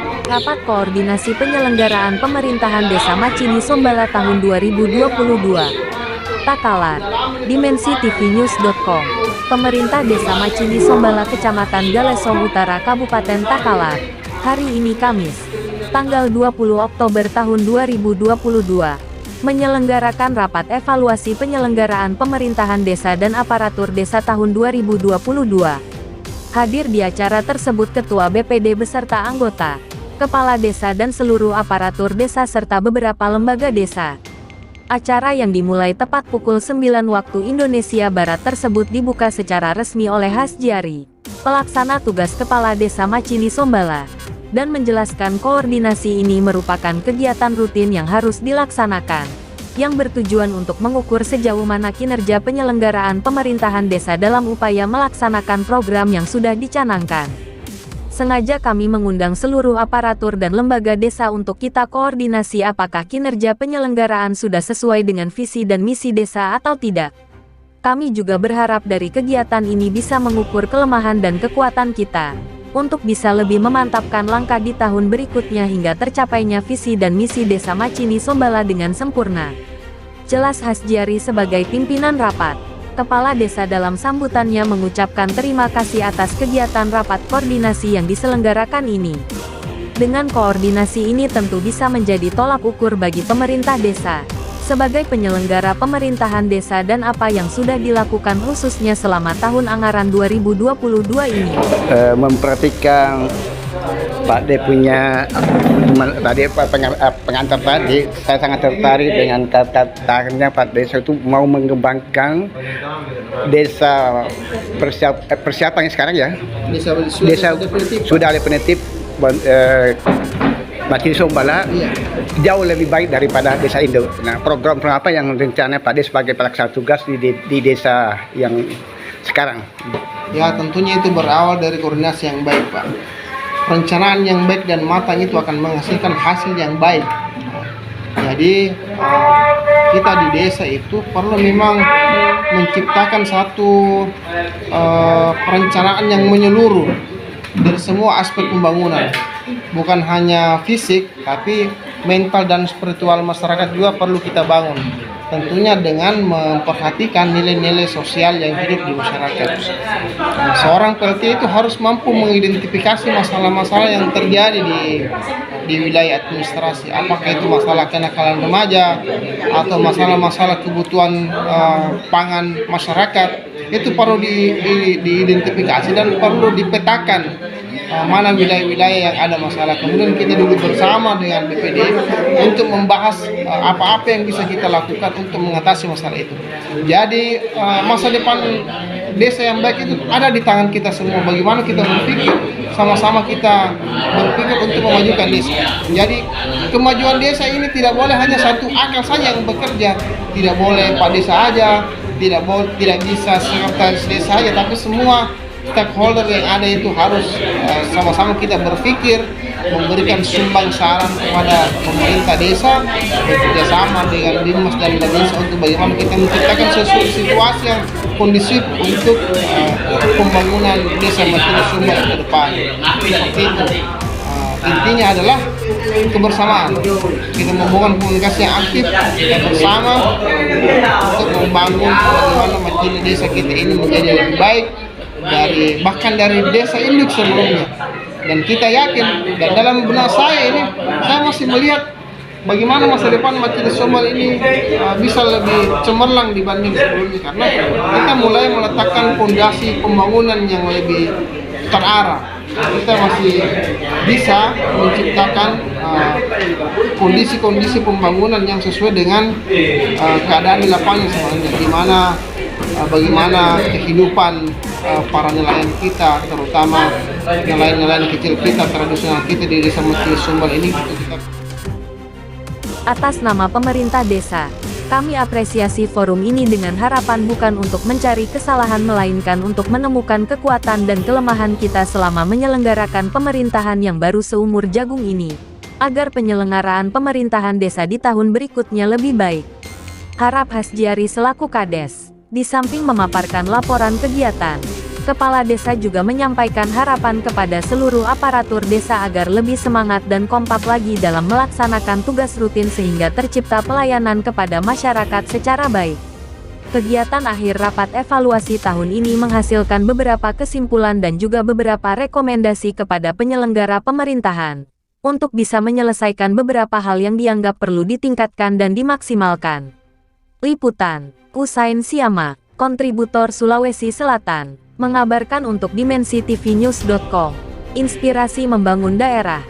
Rapat Koordinasi Penyelenggaraan Pemerintahan Desa Macini Sombala tahun 2022. Takalar. Dimensi tvnews.com. Pemerintah Desa Macini Sombala Kecamatan Galesong Utara Kabupaten Takalar. Hari ini Kamis, tanggal 20 Oktober tahun 2022. Menyelenggarakan rapat evaluasi penyelenggaraan pemerintahan desa dan aparatur desa tahun 2022. Hadir di acara tersebut Ketua BPD beserta anggota, Kepala Desa dan seluruh aparatur desa serta beberapa lembaga desa. Acara yang dimulai tepat pukul 9 waktu Indonesia Barat tersebut dibuka secara resmi oleh Hasjiari, pelaksana tugas Kepala Desa Macini Sombala, dan menjelaskan koordinasi ini merupakan kegiatan rutin yang harus dilaksanakan, yang bertujuan untuk mengukur sejauh mana kinerja penyelenggaraan pemerintahan desa dalam upaya melaksanakan program yang sudah dicanangkan. Sengaja kami mengundang seluruh aparatur dan lembaga desa untuk kita koordinasi apakah kinerja penyelenggaraan sudah sesuai dengan visi dan misi desa atau tidak. Kami juga berharap dari kegiatan ini bisa mengukur kelemahan dan kekuatan kita, untuk bisa lebih memantapkan langkah di tahun berikutnya hingga tercapainya visi dan misi Desa Macini Sombala dengan sempurna. Jelas Hasjiari sebagai pimpinan rapat. Kepala Desa dalam sambutannya mengucapkan terima kasih atas kegiatan rapat koordinasi yang diselenggarakan ini. Dengan koordinasi ini tentu bisa menjadi tolak ukur bagi pemerintah desa, sebagai penyelenggara pemerintahan desa dan apa yang sudah dilakukan khususnya selama tahun anggaran 2022 ini. Memperhatikan Pak D punya pengantar tadi, saya sangat tertarik dengan kata-katanya Pak D itu mau mengembangkan desa persiapan sekarang ya. Desa sudah definitif Macini Sombala jauh lebih baik daripada desa Indo. Nah, program apa yang rencananya Pak D sebagai pelaksana tugas di desa yang sekarang? Ya, tentunya itu berawal dari koordinasi yang baik, Pak. Perencanaan yang baik dan matang itu akan menghasilkan hasil yang baik. Jadi kita di desa itu perlu memang menciptakan satu perencanaan yang menyeluruh dari semua aspek pembangunan. Bukan hanya fisik, tapi mental dan spiritual masyarakat juga perlu kita bangun. Tentunya dengan memperhatikan nilai-nilai sosial yang hidup di masyarakat. Nah, seorang PLT itu harus mampu mengidentifikasi masalah-masalah yang terjadi di wilayah administrasi. Apakah itu masalah kenakalan remaja atau masalah-masalah kebutuhan pangan masyarakat. Itu perlu diidentifikasi dan perlu dipetakan mana wilayah-wilayah yang ada masalah. Kemudian kita duduk bersama dengan BPD untuk membahas apa-apa yang bisa kita lakukan untuk mengatasi masalah itu. Jadi masa depan desa yang baik itu ada di tangan kita semua. Bagaimana kita berpikir, sama-sama kita berpikir untuk memajukan desa. Jadi kemajuan desa ini tidak boleh hanya satu akal saja yang bekerja. Tidak boleh Pak Desa aja, tidak bisa sekretaris desa saja, tapi semua stakeholder yang ada itu harus sama-sama kita berpikir, memberikan sumbang saran kepada pemerintah desa, bekerjasama dengan Dinas dan desa untuk bagaimana kita menciptakan sesuatu situasi yang kondusif untuk pembangunan desa Macini Sombala ke depan. Seperti itu. Intinya adalah kebersamaan. Kita membangun komunikasi yang aktif dan bersama untuk membangun bagaimana Macini desa kita ini menjadi lebih baik bahkan dari desa induk sebelumnya. Dan kita yakin, dan dalam benak saya ini, saya masih melihat bagaimana masa depan Macini Sombala ini bisa lebih cemerlang dibanding sebelumnya, karena kita mulai meletakkan fondasi pembangunan yang lebih terarah. Kita masih bisa menciptakan kondisi-kondisi pembangunan yang sesuai dengan keadaan di lapangan sebenarnya, di mana bagaimana kehidupan para nelayan kita, terutama nelayan-nelayan kecil kita, tradisional kita di desa Macini Sombala ini. Atas nama pemerintah desa, kami apresiasi forum ini dengan harapan bukan untuk mencari kesalahan melainkan untuk menemukan kekuatan dan kelemahan kita selama menyelenggarakan pemerintahan yang baru seumur jagung ini, agar penyelenggaraan pemerintahan desa di tahun berikutnya lebih baik. Harap Hasjiari selaku Kades, di samping memaparkan laporan kegiatan, Kepala desa juga menyampaikan harapan kepada seluruh aparatur desa agar lebih semangat dan kompak lagi dalam melaksanakan tugas rutin sehingga tercipta pelayanan kepada masyarakat secara baik. Kegiatan akhir rapat evaluasi tahun ini menghasilkan beberapa kesimpulan dan juga beberapa rekomendasi kepada penyelenggara pemerintahan untuk bisa menyelesaikan beberapa hal yang dianggap perlu ditingkatkan dan dimaksimalkan. Liputan, Usain Siama, kontributor Sulawesi Selatan, mengabarkan untuk Dimensi TV News.com. Inspirasi membangun daerah.